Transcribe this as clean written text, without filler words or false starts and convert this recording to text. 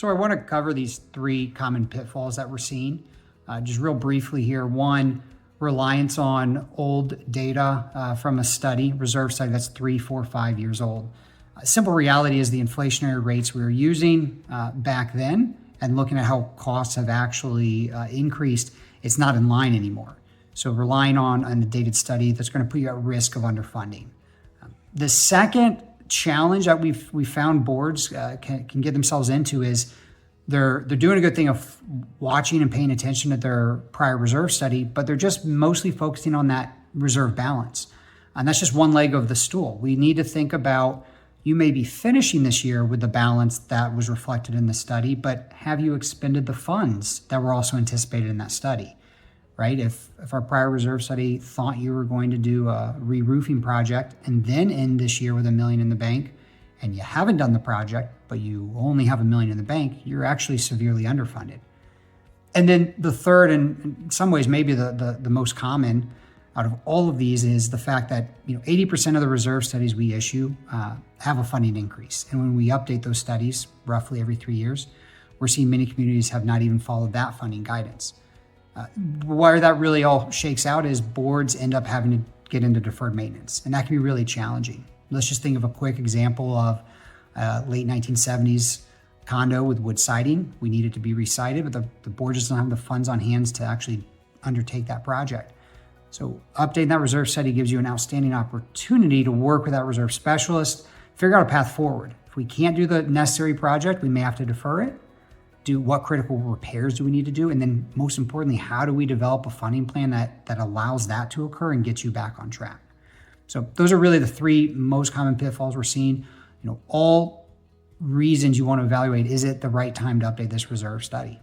So I want to cover these three common pitfalls that we're seeing. Just real briefly here. One, reliance on old data from a study, reserve study that's 3, 4, 5 years old. Simple reality is the inflationary rates we were using back then and looking at how costs have actually increased, it's not in line anymore. So relying on a dated study, that's going to put you at risk of underfunding. The second challenge that we found boards can get themselves into is they're doing a good thing of watching and paying attention to their prior reserve study, but they're just mostly focusing on that reserve balance. And that's just one leg of the stool. We need to think about, you may be finishing this year with the balance that was reflected in the study, but have you expended the funds that were also anticipated in that study, right? If our prior reserve study thought you were going to do a re-roofing project and then end this year with $1 million in the bank, and you haven't done the project, but you only have $1 million in the bank, you're actually severely underfunded. And then the third, and in some ways maybe the most common out of all of these, is the fact that 80% of the reserve studies we issue have a funding increase. And when we update those studies roughly every 3 years, we're seeing many communities have not even followed that funding guidance. Where that really all shakes out is boards end up having to get into deferred maintenance, and that can be really challenging. Let's just think of a quick example of late 1970s condo with wood siding. We need it to be recited, but the board just don't have the funds on hand to actually undertake that project. So updating that reserve study gives you an outstanding opportunity to work with that reserve specialist, figure out a path forward. If we can't do the necessary project, we may have to defer it. What critical repairs do we need to do? And then most importantly, how do we develop a funding plan that allows that to occur and get you back on track? So those are really the three most common pitfalls we're seeing. All reasons you want to evaluate, is it the right time to update this reserve study?